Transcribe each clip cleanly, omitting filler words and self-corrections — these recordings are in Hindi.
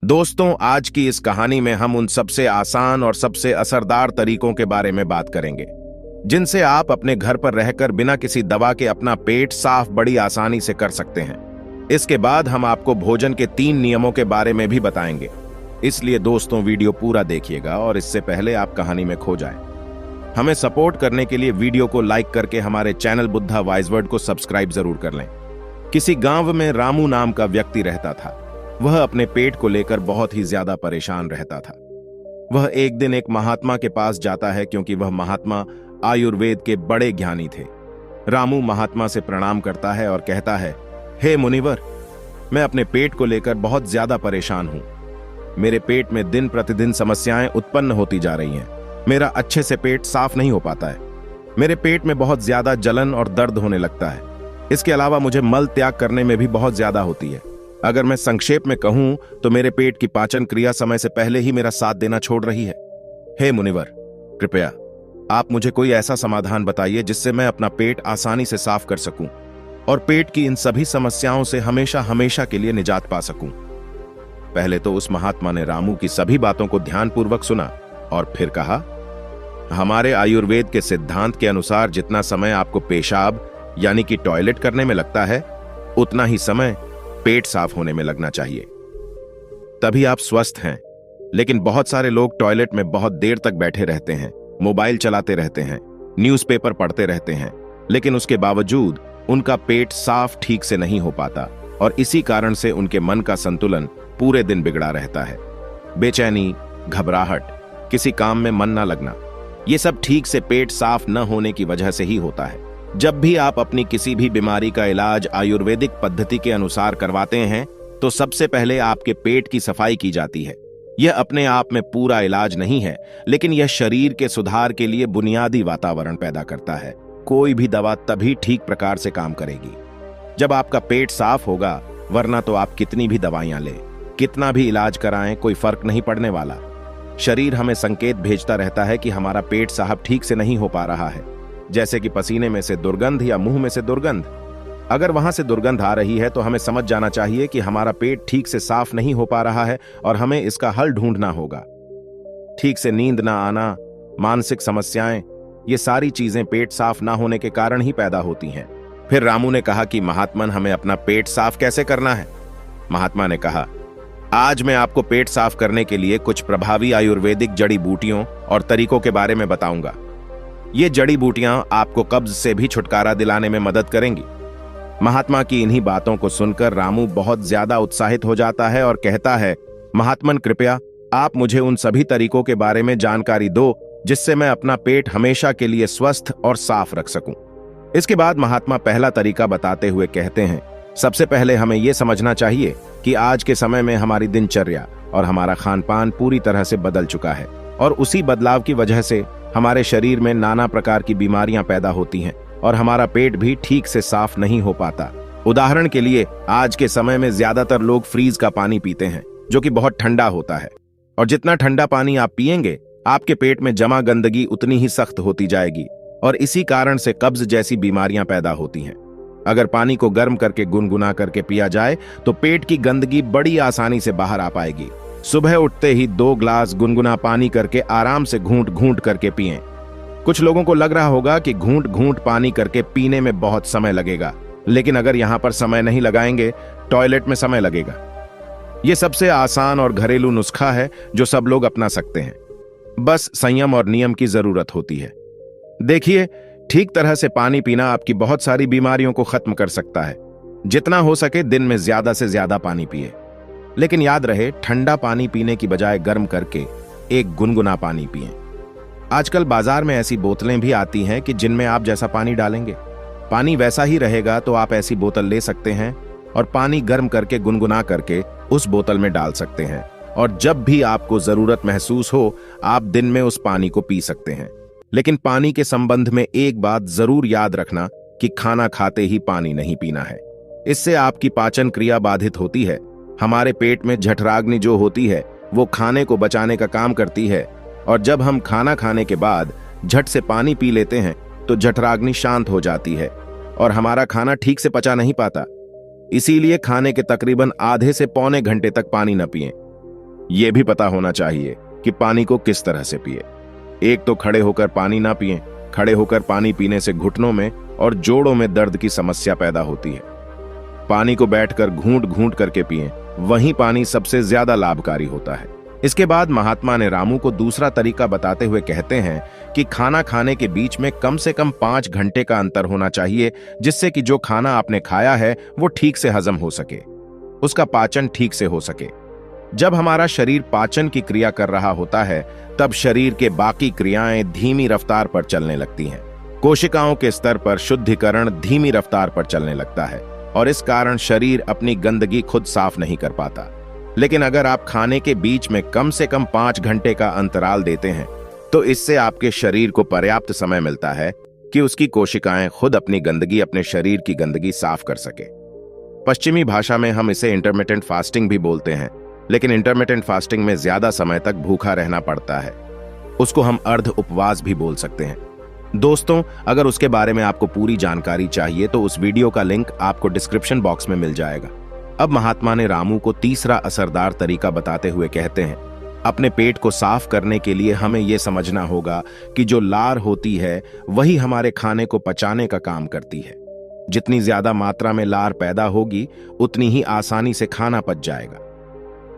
दोस्तों, आज की इस कहानी में हम उन सबसे आसान और सबसे असरदार तरीकों के बारे में बात करेंगे जिनसे आप अपने घर पर रहकर बिना किसी दवा के अपना पेट साफ बड़ी आसानी से कर सकते हैं। इसके बाद हम आपको भोजन के 3 नियमों के बारे में भी बताएंगे। इसलिए दोस्तों, वीडियो पूरा देखिएगा और इससे पहले आप कहानी में खो जाएं। हमें सपोर्ट करने के लिए वीडियो को लाइक करके हमारे चैनल बुद्धा वाइज वर्ड को सब्सक्राइब जरूर कर लें। किसी गांव में रामू नाम का व्यक्ति रहता था। वह अपने पेट को लेकर बहुत ही ज्यादा परेशान रहता था। वह एक दिन एक महात्मा के पास जाता है क्योंकि वह महात्मा आयुर्वेद के बड़े ज्ञानी थे। रामू महात्मा से प्रणाम करता है और कहता है, हे मुनिवर, मैं अपने पेट को लेकर बहुत ज्यादा परेशान हूं। मेरे पेट में दिन प्रतिदिन समस्याएं उत्पन्न होती जा रही हैं। मेरा अच्छे से पेट साफ नहीं हो पाता है। मेरे पेट में बहुत ज्यादा जलन और दर्द होने लगता है। इसके अलावा मुझे मल त्याग करने में भी बहुत ज्यादा होती है। अगर मैं संक्षेप में कहूं तो मेरे पेट की पाचन क्रिया समय से पहले ही मेरा साथ देना छोड़ रही है। हे मुनिवर, कृपया आप मुझे कोई ऐसा समाधान बताइए जिससे मैं अपना पेट आसानी से साफ कर सकूं और पेट की इन सभी समस्याओं से हमेशा हमेशा के लिए निजात पा सकूं। पहले तो उस महात्मा ने रामू की सभी बातों को ध्यानपूर्वक सुना और फिर कहा, हमारे आयुर्वेद के सिद्धांत के अनुसार जितना समय आपको पेशाब यानी कि टॉयलेट करने में लगता है, उतना ही समय पेट साफ होने में लगना चाहिए। तभी आप स्वस्थ हैं। लेकिन बहुत सारे लोग टॉयलेट में बहुत देर तक बैठे रहते हैं, मोबाइल चलाते रहते हैं, न्यूज़पेपर पढ़ते रहते हैं, लेकिन उसके बावजूद उनका पेट साफ ठीक से नहीं हो पाता और इसी कारण से उनके मन का संतुलन पूरे दिन बिगड़ा रहता है। बेचैनी, घबराहट, किसी काम में मन न लगना, ये सब ठीक से पेट साफ न होने की वजह से ही होता है। जब भी आप अपनी किसी भी बीमारी का इलाज आयुर्वेदिक पद्धति के अनुसार करवाते हैं तो सबसे पहले आपके पेट की सफाई की जाती है। यह अपने आप में पूरा इलाज नहीं है, लेकिन यह शरीर के सुधार के लिए बुनियादी वातावरण पैदा करता है। कोई भी दवा तभी ठीक प्रकार से काम करेगी जब आपका पेट साफ होगा, वरना तो आप कितनी भी दवाइयां लें, कितना भी इलाज कराएं, कोई फर्क नहीं पड़ने वाला। शरीर हमें संकेत भेजता रहता है कि हमारा पेट साफ ठीक से नहीं हो पा रहा है, जैसे कि पसीने में से दुर्गंध या मुंह में से दुर्गंध। अगर वहां से दुर्गंध आ रही है तो हमें समझ जाना चाहिए कि हमारा पेट ठीक से साफ नहीं हो पा रहा है और हमें इसका हल ढूंढना होगा। ठीक से नींद ना आना, मानसिक समस्याएं, ये सारी चीजें पेट साफ ना होने के कारण ही पैदा होती हैं। फिर रामू ने कहा कि महात्मन, हमें अपना पेट साफ कैसे करना है? महात्मा ने कहा, आज मैं आपको पेट साफ करने के लिए कुछ प्रभावी आयुर्वेदिक जड़ी बूटियों और तरीकों के बारे में बताऊंगा। ये जड़ी बूटियां आपको कब्ज से भी छुटकारा दिलाने में मदद करेंगी। महात्मा की इन्हीं बातों को सुनकर रामू बहुत ज्यादा उत्साहित हो जाता है और कहता है, महात्मन, कृपया आप मुझे उन सभी तरीकों के बारे में जानकारी दो जिससे मैं अपना पेट हमेशा के लिए स्वस्थ और साफ रख सकूं। इसके बाद महात्मा पहला तरीका बताते हुए कहते हैं, सबसे पहले हमें यह समझना चाहिए कि आज के समय में हमारी दिनचर्या और हमारा खान पान पूरी तरह से बदल चुका है और उसी बदलाव की वजह से हमारे शरीर में नाना प्रकार की बीमारियां पैदा होती हैं और हमारा पेट भी ठीक से साफ नहीं हो पाता। उदाहरण के लिए, आज के समय में ज्यादातर लोग फ्रीज का पानी पीते हैं जो कि बहुत ठंडा होता है, और जितना ठंडा पानी आप पिएंगे, आपके पेट में जमा गंदगी उतनी ही सख्त होती जाएगी और इसी कारण से कब्ज जैसी बीमारियां पैदा होती हैं। अगर पानी को गर्म करके गुनगुना करके पिया जाए तो पेट की गंदगी बड़ी आसानी से बाहर आ पाएगी। सुबह उठते ही 2 ग्लास गुनगुना पानी करके आराम से घूंट घूंट करके पिएं। कुछ लोगों को लग रहा होगा कि घूंट घूंट पानी करके पीने में बहुत समय लगेगा, लेकिन अगर यहां पर समय नहीं लगाएंगे, टॉयलेट में समय लगेगा। यह सबसे आसान और घरेलू नुस्खा है जो सब लोग अपना सकते हैं। बस संयम और नियम की जरूरत होती है। देखिए, ठीक तरह से पानी पीना आपकी बहुत सारी बीमारियों को खत्म कर सकता है। जितना हो सके दिन में ज्यादा से ज्यादा पानी पिए, लेकिन याद रहे, ठंडा पानी पीने की बजाय गर्म करके एक गुनगुना पानी पिएं। आजकल बाजार में ऐसी बोतलें भी आती हैं कि जिनमें आप जैसा पानी डालेंगे, पानी वैसा ही रहेगा, तो आप ऐसी बोतल ले सकते हैं और पानी गर्म करके गुनगुना करके उस बोतल में डाल सकते हैं और जब भी आपको जरूरत महसूस हो, आप दिन में उस पानी को पी सकते हैं। लेकिन पानी के संबंध में एक बात जरूर याद रखना कि खाना खाते ही पानी नहीं पीना है। इससे आपकी पाचन क्रिया बाधित होती है। हमारे पेट में जठराग्नि जो होती है वो खाने को बचाने का काम करती है, और जब हम खाना खाने के बाद झट से पानी पी लेते हैं तो जठराग्नि शांत हो जाती है और हमारा खाना ठीक से पचा नहीं पाता। इसीलिए खाने के तकरीबन आधे से पौने घंटे तक पानी न पिएं। यह भी पता होना चाहिए कि पानी को किस तरह से पिए। एक तो खड़े होकर पानी ना पिएं। खड़े होकर पानी पीने से घुटनों में और जोड़ों में दर्द की समस्या पैदा होती है। पानी को बैठकर घूंट घूंट करके पिएं, वहीं पानी सबसे ज्यादा लाभकारी होता है। इसके बाद महात्मा ने रामू को दूसरा तरीका बताते हुए कहते हैं कि खाना खाने के बीच में कम से कम 5 घंटे का अंतर होना चाहिए, जिससे कि जो खाना आपने खाया है वो ठीक से हजम हो सके, उसका पाचन ठीक से हो सके। जब हमारा शरीर पाचन की क्रिया कर रहा होता है, तब शरीर के बाकी क्रियाएं धीमी रफ्तार पर चलने लगती हैं। कोशिकाओं के स्तर पर शुद्धिकरण धीमी रफ्तार पर चलने लगता है और इस कारण शरीर अपनी गंदगी खुद साफ नहीं कर पाता। लेकिन अगर आप खाने के बीच में कम से कम 5 घंटे का अंतराल देते हैं, तो इससे आपके शरीर को पर्याप्त समय मिलता है कि उसकी कोशिकाएं खुद अपनी गंदगी, अपने शरीर की गंदगी साफ कर सके। पश्चिमी भाषा में हम इसे इंटरमिटेंट फास्टिंग भी बोलते हैं, लेकिन इंटरमिटेंट फास्टिंग में ज्यादा समय तक भूखा रहना पड़ता है। उसको हम अर्ध उपवास भी बोल सकते हैं। दोस्तों, अगर उसके बारे में आपको पूरी जानकारी चाहिए तो उस वीडियो का लिंक आपको डिस्क्रिप्शन बॉक्स में मिल जाएगा। अब महात्मा ने रामू को तीसरा असरदार तरीका बताते हुए कहते हैं, अपने पेट को साफ करने के लिए हमें यह समझना होगा कि जो लार होती है वही हमारे खाने को पचाने का काम करती है। जितनी ज्यादा मात्रा में लार पैदा होगी, उतनी ही आसानी से खाना पच जाएगा।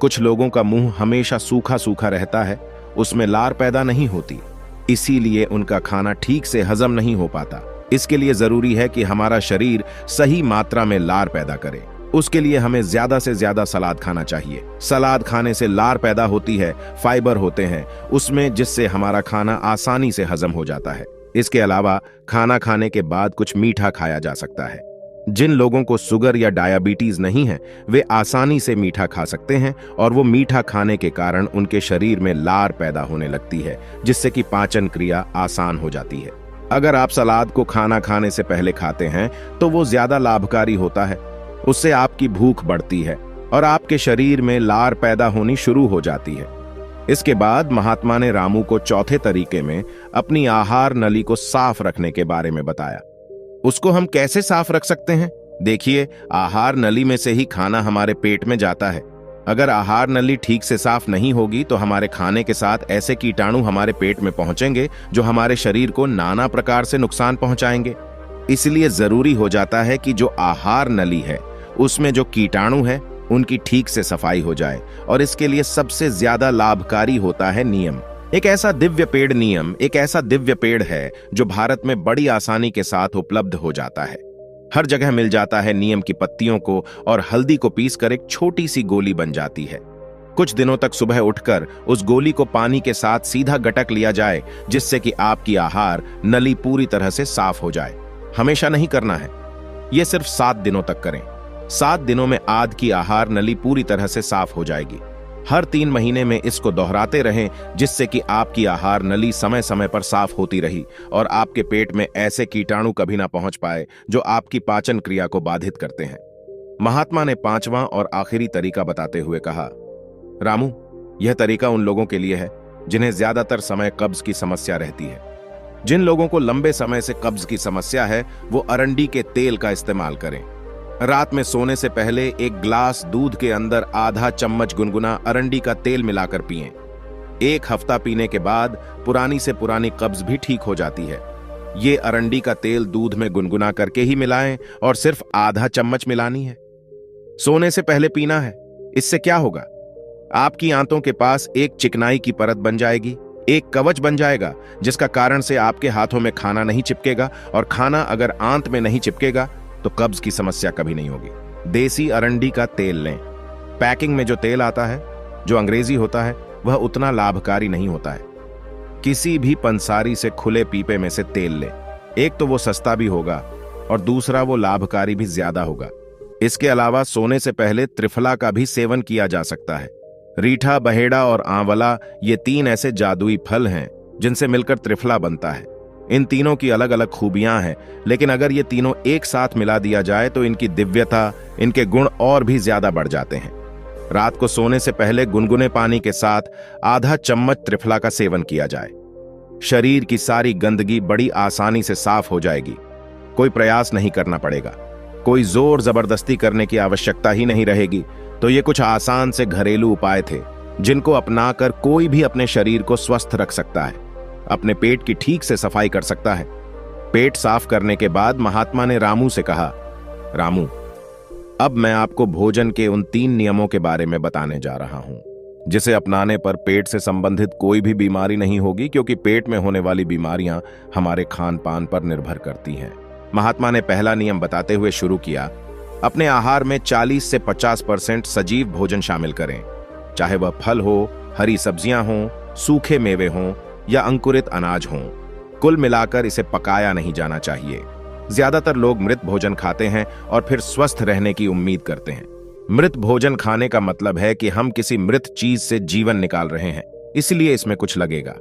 कुछ लोगों का मुंह हमेशा सूखा सूखा रहता है, उसमें लार पैदा नहीं होती, इसीलिए उनका खाना ठीक से हजम नहीं हो पाता। इसके लिए जरूरी है कि हमारा शरीर सही मात्रा में लार पैदा करे। उसके लिए हमें ज्यादा से ज्यादा सलाद खाना चाहिए। सलाद खाने से लार पैदा होती है, फाइबर होते हैं उसमें, जिससे हमारा खाना आसानी से हजम हो जाता है। इसके अलावा खाना खाने के बाद कुछ मीठा खाया जा सकता है। जिन लोगों को शुगर या डायबिटीज नहीं है, वे आसानी से मीठा खा सकते हैं और वो मीठा खाने के कारण उनके शरीर में लार पैदा होने लगती है, जिससे कि पाचन क्रिया आसान हो जाती है। अगर आप सलाद को खाना खाने से पहले खाते हैं तो वो ज्यादा लाभकारी होता है। उससे आपकी भूख बढ़ती है और आपके शरीर में लार पैदा होनी शुरू हो जाती है। इसके बाद महात्मा ने रामू को चौथे तरीके में अपनी आहार नली को साफ रखने के बारे में बताया। उसको हम कैसे साफ रख सकते हैं? देखिए, आहार नली में से ही खाना हमारे पेट में जाता है। अगर आहार नली ठीक से साफ नहीं होगी तो हमारे खाने के साथ ऐसे कीटाणु हमारे पेट में पहुंचेंगे जो हमारे शरीर को नाना प्रकार से नुकसान पहुंचाएंगे। इसलिए जरूरी हो जाता है कि जो आहार नली है उसमें जो कीटाणु है उनकी ठीक से सफाई हो जाए, और इसके लिए सबसे ज्यादा लाभकारी होता है नीम। एक ऐसा दिव्य पेड़ है जो भारत में बड़ी आसानी के साथ उपलब्ध हो जाता है। हर जगह मिल जाता है। नीम की पत्तियों को और हल्दी को पीसकर एक छोटी सी गोली बन जाती है। कुछ दिनों तक सुबह उठकर उस गोली को पानी के साथ सीधा गटक लिया जाए, जिससे कि आपकी आहार नली पूरी तरह से साफ हो जाए। हमेशा नहीं करना है, यह सिर्फ 7 दिनों तक करें। 7 दिनों में आद की आहार नली पूरी तरह से साफ हो जाएगी। हर 3 महीने में इसको दोहराते रहें, जिससे कि आपकी आहार नली समय समय पर साफ होती रही और आपके पेट में ऐसे कीटाणु कभी ना पहुंच पाए जो आपकी पाचन क्रिया को बाधित करते हैं। महात्मा ने 5वां और आखिरी तरीका बताते हुए कहा, रामू, यह तरीका उन लोगों के लिए है जिन्हें ज्यादातर समय कब्ज की समस्या रहती है। जिन लोगों को लंबे समय से कब्ज की समस्या है, वो अरंडी के तेल का इस्तेमाल करें। रात में सोने से पहले 1 गिलास दूध के अंदर आधा चम्मच गुनगुना अरंडी का तेल मिलाकर पिएं। 1 हफ्ता पीने के बाद पुरानी से पुरानी कब्ज भी ठीक हो जाती है। ये अरंडी का तेल दूध में गुनगुना करके ही मिलाएं और सिर्फ आधा चम्मच मिलानी है। सोने से पहले पीना है। इससे क्या होगा? आपकी आंतों के पास एक चिकनाई की परत बन जाएगी, एक कवच बन जाएगा, जिसका कारण से आपके हाथों में खाना नहीं चिपकेगा, और खाना अगर आंत में नहीं चिपकेगा तो कब्ज की समस्या कभी नहीं होगी। देसी अरंडी का तेल लें। पैकिंग में जो तेल आता है, जो अंग्रेजी होता है, वह उतना लाभकारी नहीं होता है। किसी भी पंसारी से खुले पीपे में से तेल लें। एक तो वो सस्ता भी होगा और दूसरा वो लाभकारी भी ज्यादा होगा। इसके अलावा सोने से पहले त्रिफला का भी सेवन किया जा सकता है। रीठा, बहेड़ा और आंवला, ये 3 ऐसे जादुई फल हैं जिनसे मिलकर त्रिफला बनता है। इन तीनों की अलग अलग खूबियां हैं, लेकिन अगर ये तीनों एक साथ मिला दिया जाए तो इनकी दिव्यता, इनके गुण और भी ज्यादा बढ़ जाते हैं। रात को सोने से पहले गुनगुने पानी के साथ आधा चम्मच त्रिफला का सेवन किया जाए। शरीर की सारी गंदगी बड़ी आसानी से साफ हो जाएगी। कोई प्रयास नहीं करना पड़ेगा, कोई जोर जबरदस्ती करने की आवश्यकता ही नहीं रहेगी। तो ये कुछ आसान से घरेलू उपाय थे जिनको अपनाकर कोई भी अपने शरीर को स्वस्थ रख सकता है, अपने पेट की ठीक से सफाई कर सकता है। पेट साफ करने के बाद महात्मा ने रामू से कहा, रामू, अब मैं आपको भोजन के उन 3 नियमों के बारे में बताने जा रहा हूं, जिसे अपनाने पर पेट से संबंधित कोई भी बीमारी नहीं होगी, क्योंकि पेट में होने वाली बीमारियां हमारे खान पान पर निर्भर करती हैं। महात्मा ने पहला नियम बताते हुए शुरू किया, अपने आहार में 40 से 50% सजीव भोजन शामिल करें, चाहे वह फल हो, हरी सब्जियां हों, सूखे मेवे हों या अंकुरित अनाज हों। कुल मिलाकर इसे पकाया नहीं जाना चाहिए। ज्यादातर लोग मृत भोजन खाते हैं और फिर स्वस्थ रहने की उम्मीद करते हैं। मृत भोजन खाने का मतलब है कि हम किसी मृत चीज से जीवन निकाल रहे हैं, इसलिए इसमें कुछ लगेगा।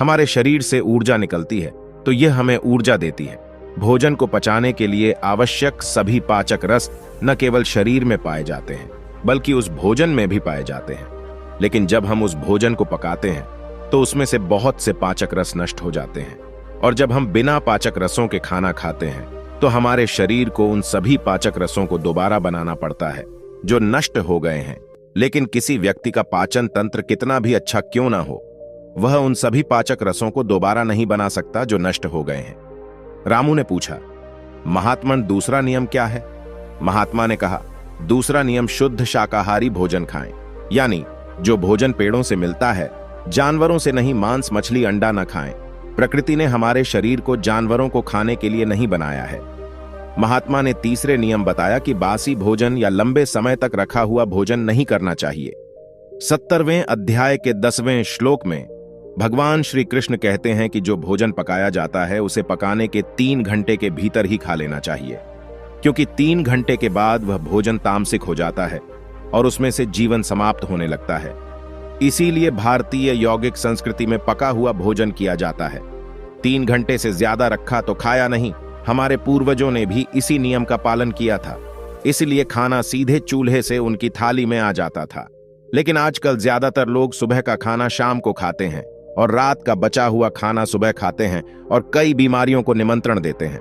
हमारे शरीर से ऊर्जा निकलती है, तो यह हमें ऊर्जा देती है। भोजन को पचाने के लिए आवश्यक सभी पाचक रस न केवल शरीर में पाए जाते हैं, बल्कि उस भोजन में भी पाए जाते हैं। लेकिन जब हम उस भोजन को पकाते हैं, तो उसमें से बहुत से पाचक रस नष्ट हो जाते हैं, और जब हम बिना पाचक रसों के खाना खाते हैं, तो हमारे शरीर को उन सभी पाचक रसों को दोबारा बनाना पड़ता है जो नष्ट हो गए हैं। लेकिन किसी व्यक्ति का पाचन तंत्र कितना भी अच्छा क्यों ना हो, वह उन सभी पाचक रसों को दोबारा नहीं बना सकता जो नष्ट हो गए हैं। रामू ने पूछा, महात्मन, दूसरा नियम क्या है? महात्मा ने कहा, दूसरा नियम शुद्ध शाकाहारी भोजन खाएं, यानी जो भोजन पेड़ों से मिलता है, जानवरों से नहीं। मांस, मछली, अंडा न खाएं। प्रकृति ने हमारे शरीर को जानवरों को खाने के लिए नहीं बनाया है। महात्मा ने तीसरे नियम बताया कि बासी भोजन या लंबे समय तक रखा हुआ भोजन नहीं करना चाहिए। 70वें अध्याय के 10वें श्लोक में भगवान श्री कृष्ण कहते हैं कि जो भोजन पकाया जाता है, उसे पकाने के 3 घंटे के भीतर ही खा लेना चाहिए, क्योंकि 3 घंटे के बाद वह भोजन तामसिक हो जाता है और उसमें से जीवन समाप्त होने लगता है। इसीलिए भारतीय यौगिक संस्कृति में पका हुआ भोजन किया जाता है। 3 घंटे से ज्यादा रखा तो खाया नहीं। हमारे पूर्वजों ने भी इसी नियम का पालन किया था, इसलिए खाना सीधे चूल्हे से उनकी थाली में आ जाता था। लेकिन आजकल ज्यादातर लोग सुबह का खाना शाम को खाते हैं और रात का बचा हुआ खाना सुबह खाते हैं और कई बीमारियों को निमंत्रण देते हैं।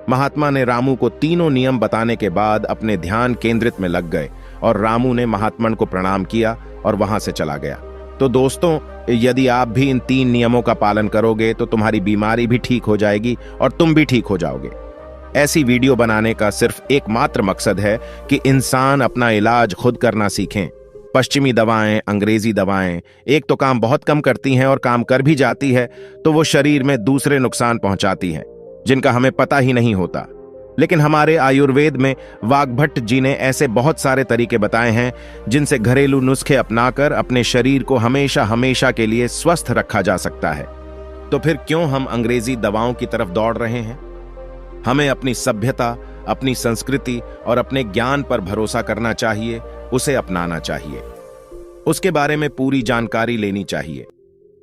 महात्मा ने रामू को तीनों नियम बताने के बाद अपने ध्यान केंद्रित में लग गए और रामू ने महात्मन को प्रणाम किया और वहां से चला गया। तो दोस्तों, यदि आप भी इन 3 नियमों का पालन करोगे तो तुम्हारी बीमारी भी ठीक हो जाएगी और तुम भी ठीक हो जाओगे। ऐसी वीडियो बनाने का सिर्फ एकमात्र मकसद है कि इंसान अपना इलाज खुद करना सीखें। पश्चिमी दवाएं, अंग्रेजी दवाएं एक तो काम बहुत कम करती हैं, और काम कर भी जाती है तो वो शरीर में दूसरे नुकसान पहुंचाती हैं जिनका हमें पता ही नहीं होता। लेकिन हमारे आयुर्वेद में वाग्भट्ट जी ने ऐसे बहुत सारे तरीके बताए हैं जिनसे घरेलू नुस्खे अपनाकर अपने शरीर को हमेशा हमेशा के लिए स्वस्थ रखा जा सकता है। तो फिर क्यों हम अंग्रेजी दवाओं की तरफ दौड़ रहे हैं? हमें अपनी सभ्यता, अपनी संस्कृति और अपने ज्ञान पर भरोसा करना चाहिए, उसे अपनाना चाहिए, उसके बारे में पूरी जानकारी लेनी चाहिए।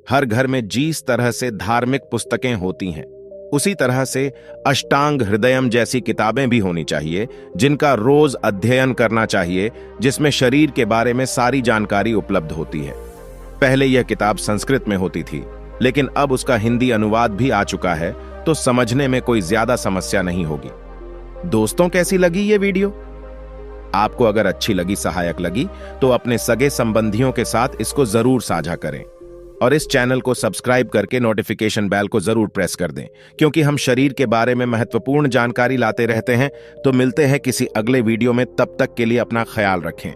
हर घर में जिस तरह से धार्मिक पुस्तकें होती हैं, उसी तरह से अष्टांग हृदयम जैसी किताबें भी होनी चाहिए, जिनका रोज अध्ययन करना चाहिए, जिसमें शरीर के बारे में सारी जानकारी उपलब्ध होती है। पहले यह किताब संस्कृत में होती थी, लेकिन अब उसका हिंदी अनुवाद भी आ चुका है, तो समझने में कोई ज्यादा समस्या नहीं होगी। दोस्तों, कैसी लगी ये वीडियो? आपको अगर अच्छी लगी, सहायक लगी, तो अपने सगे संबंधियों के साथ इसको जरूर साझा करें और इस चैनल को सब्सक्राइब करके नोटिफिकेशन बेल को जरूर प्रेस कर दें, क्योंकि हम शरीर के बारे में महत्वपूर्ण जानकारी लाते रहते हैं। तो मिलते हैं किसी अगले वीडियो में, तब तक के लिए अपना ख्याल रखें।